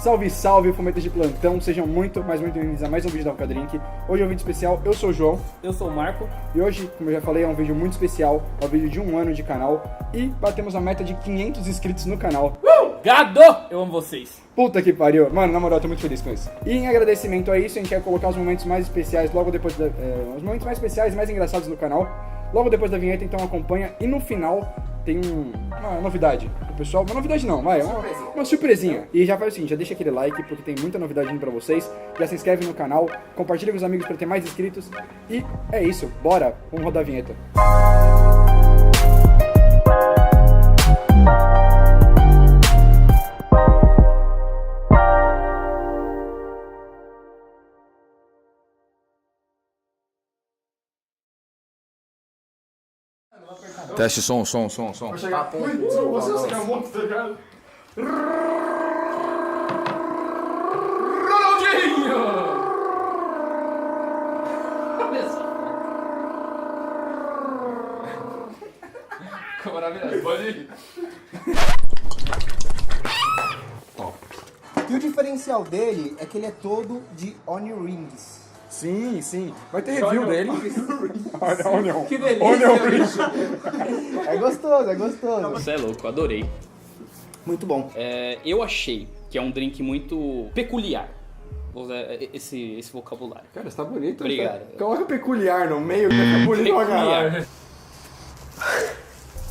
Salve, salve, fumetas de plantão, sejam muito bem-vindos a mais um vídeo da Roca Drink. Hoje é um vídeo especial, eu sou o João. Eu sou o Marco. E hoje, como eu já falei, é um vídeo muito especial, é um vídeo de 1 ano de canal. E batemos a meta de 500 inscritos no canal. Gado! Eu amo vocês. Puta que pariu, mano, na moral, eu tô muito feliz com isso. E em agradecimento a isso, a gente quer colocar os momentos mais especiais logo depois da... os momentos mais especiais, mais engraçados no canal, logo depois da vinheta, então acompanha. E no final tem uma novidade. O pessoal, uma novidade não, vai, uma surpresinha. E já faz o seguinte, já deixa aquele like, porque tem muita novidade vindo pra vocês. Já se inscreve no canal, compartilha com os amigos pra ter mais inscritos. E é isso, bora, vamos rodar a vinheta. Teste som. Vou chegar... Você chegar muito, tá ligado? Ronaldinho! Olha só. Ficou maravilhoso. Pode ir. E o diferencial dele é que ele é todo de onion rings. Sim, vai ter review dele. Onion. Que delícia! Onion rings. É gostoso. Você é louco, adorei. Muito bom. Eu achei que é um drink muito peculiar. Vou usar esse vocabulário. Cara, você tá bonito. Obrigado. Coloca peculiar no meio, que fica bonito pra caralho.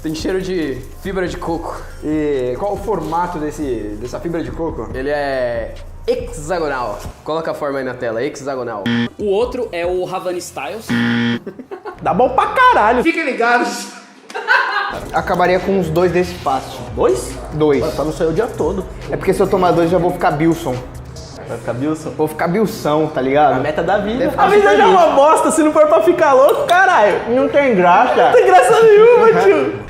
Tem cheiro de fibra de coco. E qual o formato dessa fibra de coco? Ele é hexagonal. Coloca a forma aí na tela, hexagonal. O outro é o Havana Styles. Dá bom pra caralho. Fiquem ligados. Acabaria com uns 2 desse fácil. 2? 2. Pra não sair o dia todo. É porque se eu tomar 2 já vou ficar Bilson. Vai ficar Bilson? Vou ficar Bilson, tá ligado? A meta da vida. A vida já é uma bosta, se não for pra ficar louco, caralho. Não tem graça. Não tem graça nenhuma, tio.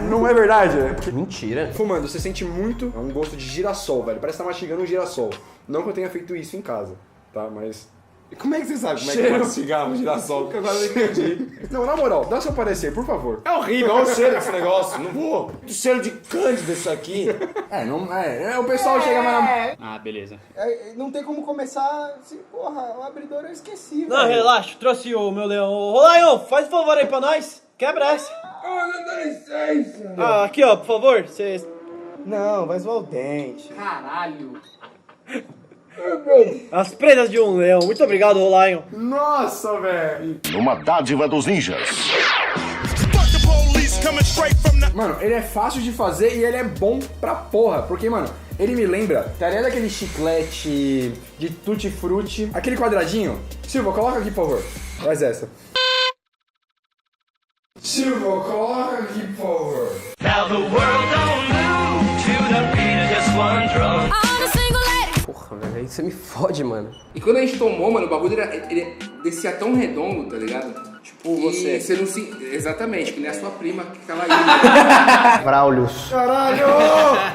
Não é verdade, né? Porque Mentira. fumando, você sente muito um gosto de girassol, velho. Parece que tá mastigando um girassol. Não que eu tenha feito isso em casa, tá? Mas... Como é que você sabe como é que é um cigarro, girassol? Porque agora eu não entendi. Não, na moral, dá seu parecer, por favor. É horrível, olha o cheiro desse negócio. Não vou. O cheiro de cândido isso aqui. O pessoal chega mais Ah, beleza. Não tem como começar se, porra, o abridor eu esqueci, Não, velho. relaxa, trouxe o meu leão. Ô, Lion, faz um favor aí pra nós. Quebra essa. Não dá licença. Ah, aqui ó, por favor. Você... Não, vai zoar o dente. Caralho. As prendas de um leão. Muito obrigado, Lion. Nossa, velho. Uma dádiva dos ninjas. Mano, ele é fácil de fazer e ele é bom pra porra. Porque, mano, ele me lembra, tá ligado aquele chiclete de tutti-frutti? Aquele quadradinho? Silva, coloca aqui, por favor. Faz essa. Silva, coloca aqui, por favor. Porra, velho, aí você me fode, mano. E quando a gente tomou, mano, o bagulho ele descia tão redondo, tá ligado? Tipo, você não se... Exatamente, que nem a sua prima, aquela aí. Braulius. Caralho!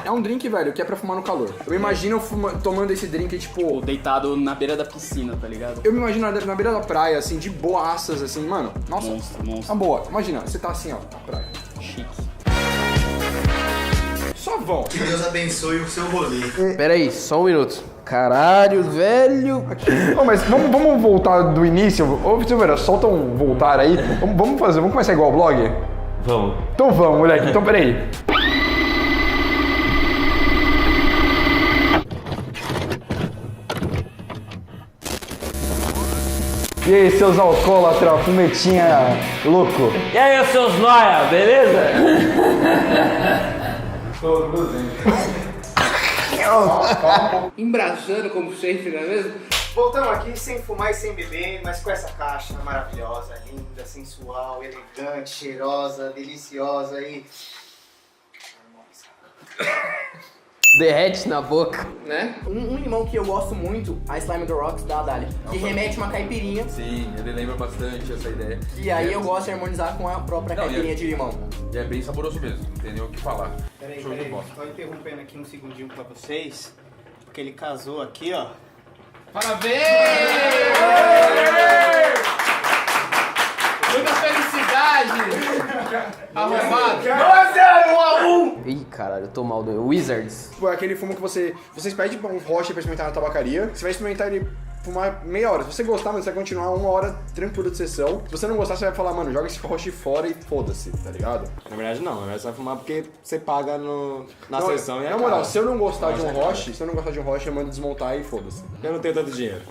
É um drink, velho, que é pra fumar no calor. Eu imagino tomando esse drink, tipo... Deitado na beira da piscina, tá ligado? Eu me imagino na beira da praia, assim, de boaças, assim, mano. Nossa, Monstro. uma boa. Imagina, você tá assim, ó, na praia. Chique. Só vão. Que Deus abençoe o seu rolê. Pera aí, só um minuto. Caralho, velho. Não, mas vamos voltar do início. Ô, Silveira, solta um voltar aí. Vamos começar igual o blog? Vamos. Então vamos, moleque. Então, peraí. E aí, seus alcoólatras, fumetinha louco? E aí, seus noia, beleza? Embrasando como sempre, não é mesmo? Voltamos aqui sem fumar e sem beber, mas com essa caixa maravilhosa, linda, sensual, elegante, cheirosa, deliciosa e... Derrete na boca. Né? Um limão que eu gosto muito, a Slime do Rocks da Dali, que remete uma caipirinha. Sim, ele lembra bastante essa ideia. E aí eu gosto de harmonizar com a própria caipirinha de limão. E é bem saboroso mesmo, não tem nem o que falar. Peraí, Show de bola. tô interrompendo aqui um segundinho pra vocês, porque ele casou aqui, ó. Parabéns! Muita felicidade! Arrombado. 2-0, 1-1. Ih, caralho, eu tô mal do Wizards. Tipo, é aquele fumo que vocês pedem um rocha pra experimentar na tabacaria, você vai experimentar ele fumar meia hora. Se você gostar, mano, você vai continuar 1 hora tranquilo de sessão. Se você não gostar, você vai falar, mano, joga esse rocha fora e foda-se, tá ligado? Na verdade não, você vai fumar porque você paga na sessão e é Na moral, caro. se eu não gostar de um Rocha é rocha, eu mando desmontar e foda-se. Eu não tenho tanto dinheiro.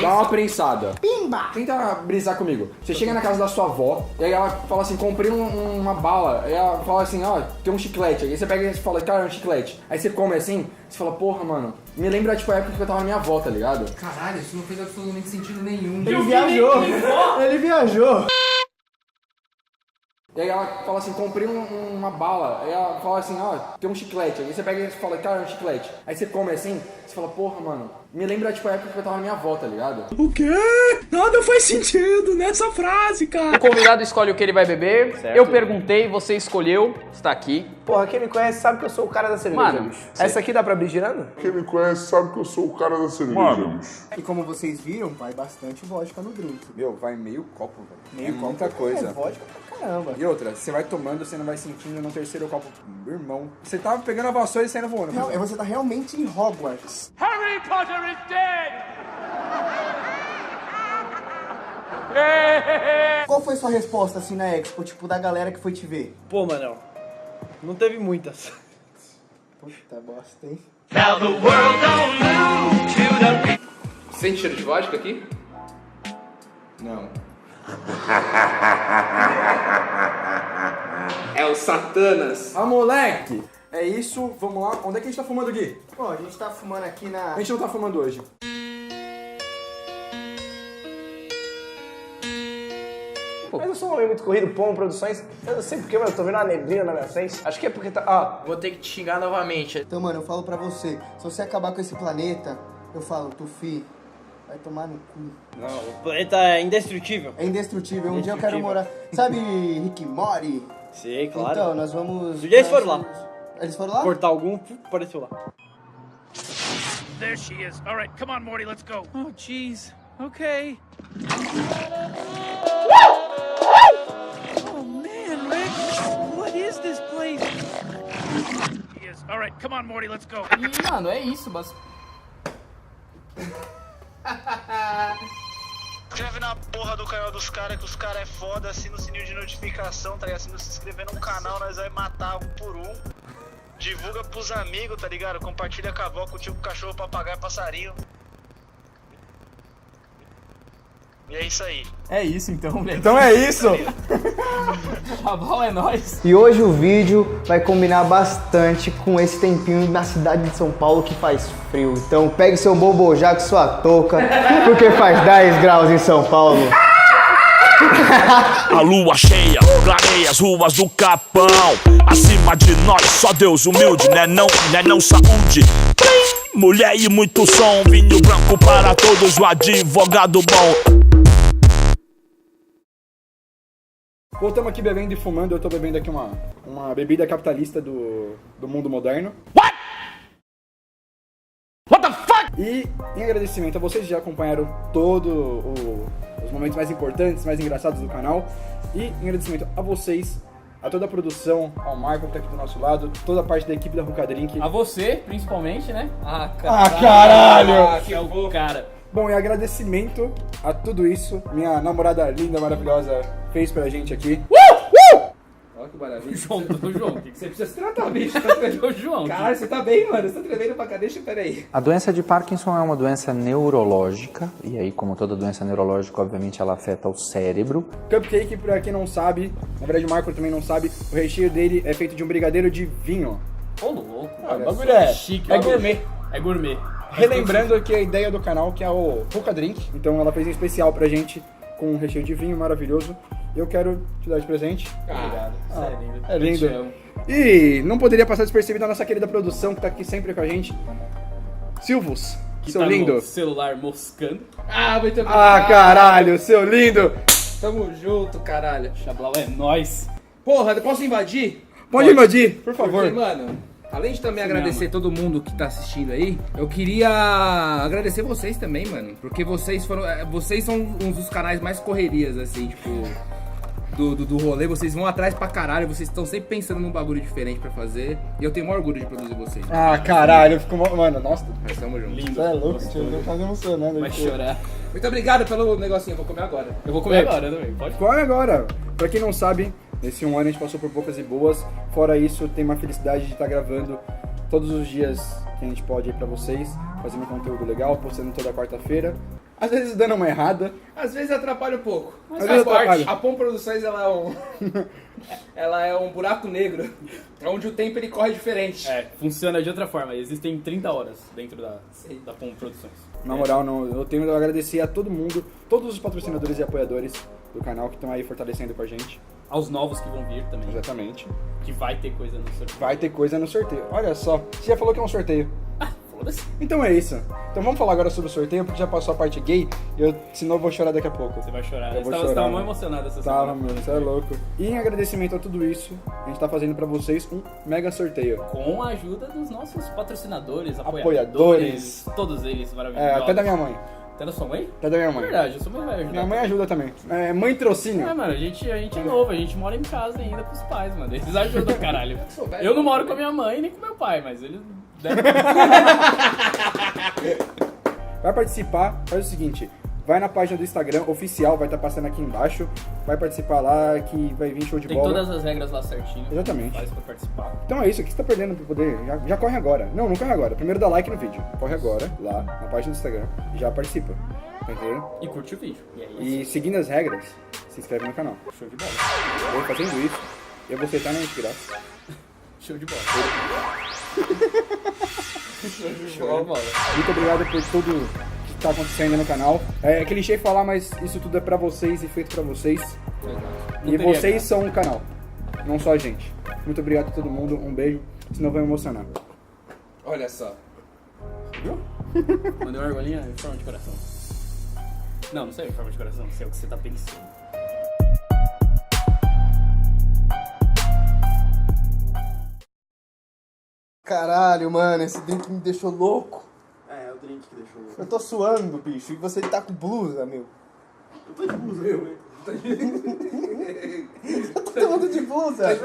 Dá uma prensada. Pimba! Tenta brisar comigo. Você chega na casa da sua avó, e aí ela fala assim, comprei uma bala. Aí ela fala assim, ó, tem um chiclete. Aí você pega e fala, cara, é um chiclete. Aí você come assim, você fala, porra, mano, me lembra tipo a época que eu tava na minha avó, tá ligado? Caralho, isso não fez absolutamente sentido nenhum. Ele viajou. Ele viajou. E aí ela fala assim, comprei uma bala. Aí ela fala assim, ó, tem um chiclete. Aí você pega e fala, cara, é um chiclete. Aí você come assim, você fala, porra, mano, me lembra tipo a época que eu tava na minha avó, tá ligado? O quê? Nada faz sentido nessa frase, cara. O convidado escolhe o que ele vai beber. Certo. Eu perguntei, você escolheu, está aqui. Porra, quem me conhece sabe que eu sou o cara da cerveja, Mano, bicho. Essa aqui dá pra abrir girando? Quem me conhece sabe que eu sou o cara da cerveja, bicho. E como vocês viram, vai bastante vodka no drink. Meu, vai meio copo, velho. Meio copo muita É coisa. vodka pra caramba. E outra, você vai tomando, você não vai sentindo no terceiro copo. Meu irmão, você tava pegando a vassoura e saindo voando. Você tá realmente em Hogwarts. Harry Potter is dead! Qual foi sua resposta assim na Expo, tipo, da galera que foi te ver? Pô, Manel, não teve muitas. Puta bosta, hein? Sente cheiro de vodka aqui? Não. É o Satanas. Ah, moleque! É isso, vamos lá. Onde é que a gente tá fumando, Gui? Bom, a gente tá fumando aqui na... A gente não tá fumando hoje. Mas eu sou um homem muito corrido, Pom Produções. Eu não sei porquê, mas eu tô vendo uma neblina na minha frente. Acho que é porque tá... Ó, vou ter que te xingar novamente. Então, mano, eu falo pra você, se você acabar com esse planeta, eu falo, Tufi, vai tomar no cu. Não, o planeta é indestrutível. É indestrutível, um dia eu quero morar... Sabe Rick Mori? Sei, claro. Então, nós vamos... Outro dia eles foram lá. Eles foram lá? Cortar algum, apareceu lá. There she is. All right, come on, Morty, let's go. Oh, jeez. Okay. Oh, man, Rick. What is this place? Yes. All right, come on, Morty, let's go. E, mano, é isso, mas... Inscreve na porra do canal dos caras, que os caras é foda, assina o sininho de notificação, tá ligado? Se não se inscrever no canal, nós vai matar um por um. Divulga pros amigos, tá ligado? Compartilha com a avó, com o tio, com o cachorro, papagaio, passarinho. E é isso aí. É isso então, moleque. Então é isso! Chaval é nóis. E hoje o vídeo vai combinar bastante com esse tempinho na cidade de São Paulo que faz frio. Então pegue seu bobojaco, sua touca, porque faz 10 graus em São Paulo. A lua cheia, clareia as ruas do Capão. Acima de nós, só Deus humilde, né não saúde. Mulher e muito som, vinho branco para todos, o advogado bom. Voltamos aqui bebendo e fumando, eu tô bebendo aqui uma bebida capitalista do mundo moderno. What the fuck? E em agradecimento a vocês que já acompanharam todos os momentos mais importantes, mais engraçados do canal. E em agradecimento a vocês, a toda a produção, ao Marco que tá aqui do nosso lado, toda a parte da equipe da Ruka Drink. A você, principalmente, né? Ah, caralho! Que é o cara. Bom, e agradecimento a tudo isso, minha namorada linda, maravilhosa, fez pra gente aqui. Olha que maravilha. João, o que você precisa Você precisa se tratar, bicho. Tá o João? Caralho, você tá bem, mano. Você tá tremendo pra cá. Deixa, peraí. A doença de Parkinson é uma doença neurológica, e aí, como toda doença neurológica, obviamente ela afeta o cérebro. Cupcake, pra quem não sabe, na verdade o Marco também não sabe, o recheio dele é feito de um brigadeiro de vinho. Ô, louco. Olha O bagulho só. é chique. É gourmet. É gourmet. Relembrando que a ideia do canal que é o Ruka Drink, então ela fez um especial pra gente com um recheio de vinho maravilhoso. Eu quero te dar de presente. Obrigado. Isso é lindo. É lindo. Eu te amo. E não poderia passar despercebido a nossa querida produção que tá aqui sempre com a gente. Silvos, Que seu tá lindo. no celular moscando. Ah, muito obrigado. Ah, caralho, seu lindo. Tamo junto, caralho. Chablau é nóis. Porra, posso invadir? Pode invadir, por favor. Porque, mano, além de também Isso agradecer mesmo. todo mundo que tá assistindo aí, eu queria agradecer vocês também, mano. Porque vocês são uns dos canais mais correrias, assim, tipo... do rolê, vocês vão atrás pra caralho, vocês estão sempre pensando num bagulho diferente pra fazer. E eu tenho o maior orgulho de produzir vocês. Ah, caralho, eu fico... Mano, nossa. Mas tamo junto. Você é louco, tio. Eu tô quase emocionando. Vai chorar. Muito obrigado pelo negocinho, eu vou comer agora. Eu vou comer agora também, pode? Come agora. Pra quem não sabe, nesse um ano a gente passou por poucas e boas. Fora isso, tem uma felicidade de estar gravando todos os dias que a gente pode ir pra vocês, fazendo conteúdo legal, postando toda quarta-feira. Às vezes dando uma errada. Às vezes atrapalha um pouco. Mas faz parte. A POM Produções, ela é um buraco negro, onde o tempo ele corre diferente. Funciona de outra forma. Existem 30 horas dentro da POM Produções. Na moral, eu tenho que agradecer a todo mundo, todos os patrocinadores e apoiadores do canal que estão aí fortalecendo com a gente. Aos novos que vão vir também. Exatamente. Que vai ter coisa no sorteio. Vai ter coisa no sorteio. Olha só, você já falou que é um sorteio. Foda-se. Então é isso. Então vamos falar agora sobre o sorteio, porque já passou a parte gay, senão eu vou chorar daqui a pouco. Você vai chorar. Eu vou Você chorar, tava mano. muito emocionado essa Tava, semana. mano, você é louco. E em agradecimento a tudo isso, a gente tá fazendo pra vocês um mega sorteio. Com a ajuda dos nossos patrocinadores, Apoiadores. todos eles maravilhosos. Até da minha mãe. Até da sua mãe? Até da minha mãe. Verdade, eu sou mãe velha. Minha mãe ajuda também. Mãe trocínio. Mano, a gente é novo, a gente mora em casa ainda com os pais, mano. Eles ajudam, caralho. Eu não moro com a minha mãe nem com meu pai, mas eles devem. Vai participar, faz o seguinte, vai na página do Instagram oficial, vai estar passando aqui embaixo, vai participar lá que vai vir show de Tem bola. todas as regras lá certinho. Exatamente. Faz pra participar. Então é isso, o que você tá perdendo pra poder? Já corre agora. Não corre agora. Primeiro dá like no vídeo. Corre agora, lá, na página do Instagram, e já participa. Tá entendendo? E curte o vídeo. E é isso. E seguindo as regras, se inscreve no canal. Show de bola. Eu fazendo isso, eu vou aceitar na graça. Show de bola. Show de bola. Muito obrigado por tudo que tá acontecendo no canal. É clichê falar, mas isso tudo é pra vocês e feito pra vocês. Não E teria vocês graça. são o canal, não só a gente. Muito obrigado a todo mundo, um beijo, senão vai me emocionar. Olha só. Viu? Mandei uma argolinha em forma de coração. Não sei em forma de coração, sei o que você tá pensando. Caralho, mano, esse drink me deixou louco. É o drink que deixou louco. Eu tô suando, bicho, e você tá com blusa, meu. Eu tô de blusa, meu. Eu tô tomando de blusa.